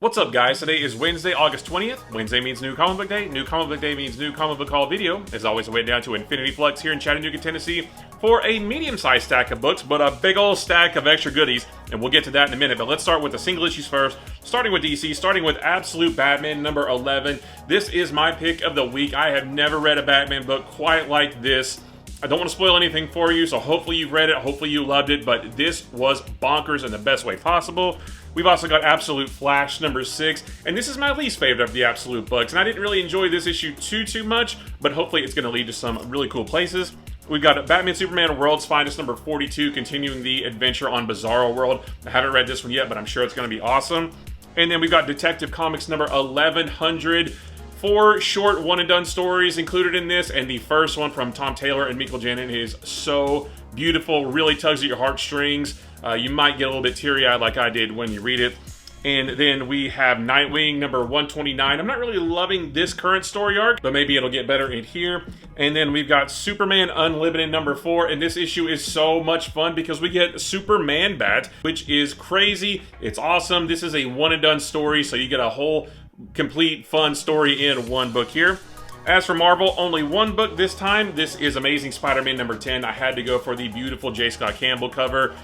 What's up, guys? Today is Wednesday, August 20th. Wednesday means New Comic Book Day. New Comic Book Day means New Comic Book Haul video. As always, I went down to Infinity Flux here in Chattanooga, Tennessee for a medium-sized stack of books, but a big old stack of extra goodies, and we'll get to that in a minute. But let's start with the single issues first, starting with DC, starting with Absolute Batman number 11. This is my pick of the week. I have never read a Batman book quite like this. I don't want to spoil anything for you, so hopefully you've read it, hopefully you loved it, but this was bonkers in the best way possible. We've also got Absolute Flash number 6, and this is my least favorite of the Absolute books, and I didn't really enjoy this issue too much, but hopefully it's going to lead to some really cool places. We've got Batman Superman World's Finest number 42, continuing the adventure on Bizarro World. I haven't read this one yet, but I'm sure it's going to be awesome. And then we've got Detective Comics number 1100. 4 short one-and-done stories included in this, and the first one from Tom Taylor and Michael Janin is so beautiful, really tugs at your heartstrings. You might get a little bit teary-eyed like I did when you read it. And then we have Nightwing number 129. I'm not really loving this current story arc, but maybe it'll get better in here. And then we've got Superman Unlimited number 4, and this issue is so much fun because we get Superman Bat, which is crazy. It's awesome. This is a one-and-done story, so you get a whole complete fun story in one book here. As for Marvel, only one book this time. This is Amazing Spider-Man number 10. I had to go for the beautiful J. Scott Campbell cover.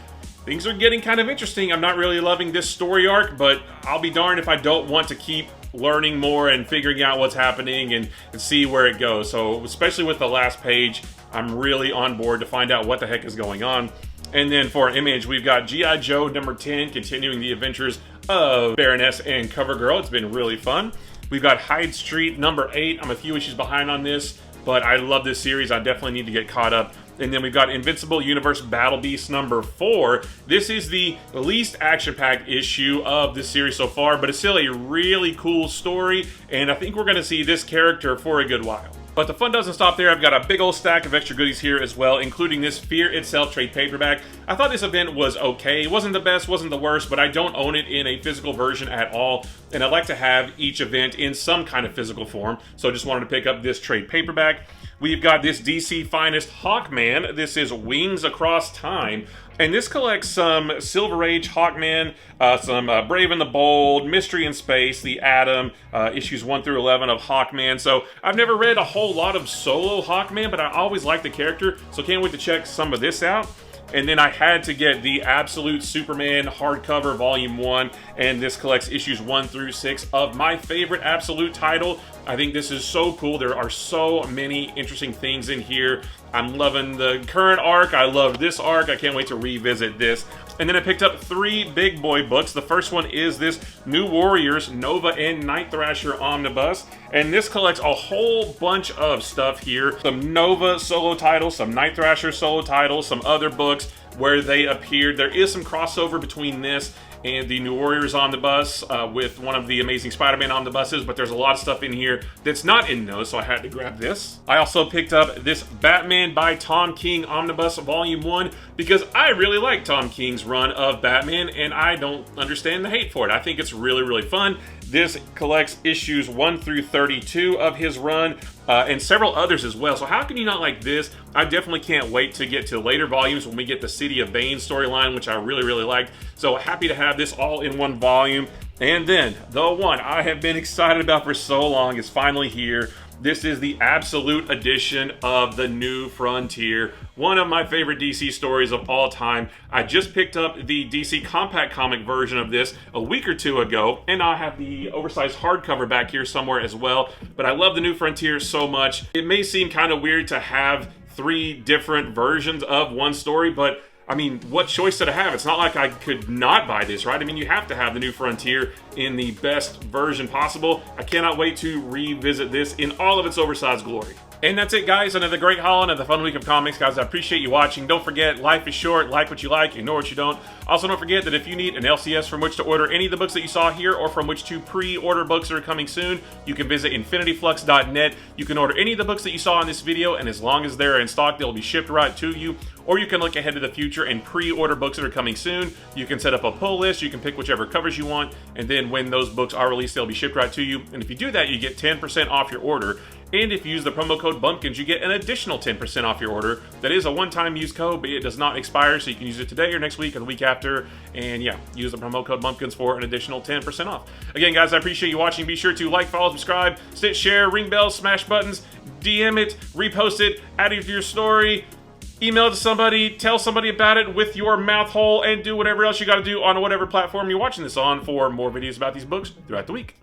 Things are getting kind of interesting. I'm not really loving this story arc, but I'll be darned if I don't want to keep learning more and figuring out what's happening and see where it goes. So especially with the last page, I'm really on board to find out what the heck is going on. And then for Image, we've got G.I. Joe number 10, continuing the adventures of Baroness and CoverGirl. It's been really fun. We've got Hyde Street number 8. I'm a few issues behind on this, but I love this series. I definitely need to get caught up. And then we've got Invincible Universe Battle Beast number 4. This is the least action-packed issue of this series so far, but it's still a really cool story, and I think we're going to see this character for a good while. But the fun doesn't stop there. I've got a big old stack of extra goodies here as well, including this Fear Itself trade paperback. I thought this event was okay. It wasn't the best, wasn't the worst, but I don't own it in a physical version at all, and I'd like to have each event in some kind of physical form, so I just wanted to pick up this trade paperback. We've got this DC Finest Hawkman. This is Wings Across Time. And this collects some Silver Age Hawkman, some Brave and the Bold, Mystery in Space, The Atom, issues 1 through 11 of Hawkman. So I've never read a whole lot of solo Hawkman, but I always like the character, so can't wait to check some of this out. And then I had to get the Absolute Superman hardcover volume 1, and this collects issues 1 through 6 of my favorite Absolute title. I think this is so cool. There are so many interesting things in here. I'm loving the current arc. I love this arc. I can't wait to revisit this. And then I picked up 3 big boy books. The first one is this New Warriors Nova and Night Thrasher Omnibus. And this collects a whole bunch of stuff here. Some Nova solo titles, some Night Thrasher solo titles, some other books where they appeared. There is some crossover between this and the New Warriors Omnibus with one of the Amazing Spider-Man omnibuses, but there's a lot of stuff in here that's not in those, so I had to grab this. I also picked up this Batman by Tom King Omnibus Volume 1 because I really like Tom King's run of Batman, and I don't understand the hate for it. I think it's really fun. This collects issues 1 through 32 of his run, and several others as well. So how can you not like this? I definitely can't wait to get to later volumes when we get the City of Bane storyline, which I really liked. So happy to have this all in one volume. And then, the one I have been excited about for so long is finally here. This is the Absolute edition of The New Frontier, one of my favorite DC stories of all time. I just picked up the DC Compact Comic version of this a week or 2 ago, and I have the oversized hardcover back here somewhere as well. But I love The New Frontier so much. It may seem kind of weird to have 3 different versions of one story, but I mean, what choice did I have? It's not like I could not buy this, right? I mean, you have to have The New Frontier in the best version possible. I cannot wait to revisit this in all of its oversized glory. And that's it, guys. Another great haul, another fun week of comics. Guys, I appreciate you watching. Don't forget, life is short. Like what you like, ignore what you don't. Also, don't forget that if you need an LCS from which to order any of the books that you saw here or from which to pre-order books that are coming soon, you can visit infinityflux.net. You can order any of the books that you saw in this video, and as long as they're in stock, they'll be shipped right to you. Or you can look ahead to the future and pre-order books that are coming soon. You can set up a pull list. You can pick whichever covers you want, and then when those books are released, they'll be shipped right to you. And if you do that, you get 10% off your order. And if you use the promo code Bumpkins, you get an additional 10% off your order. That is a one-time use code, but it does not expire, so you can use it today or next week or the week after. And yeah, use the promo code Bumpkins for an additional 10% off. Again, guys, I appreciate you watching. Be sure to like, follow, subscribe, stitch, share, ring bells, smash buttons, DM it, repost it, add it to your story, email it to somebody, tell somebody about it with your mouth hole, and do whatever else you got to do on whatever platform you're watching this on for more videos about these books throughout the week.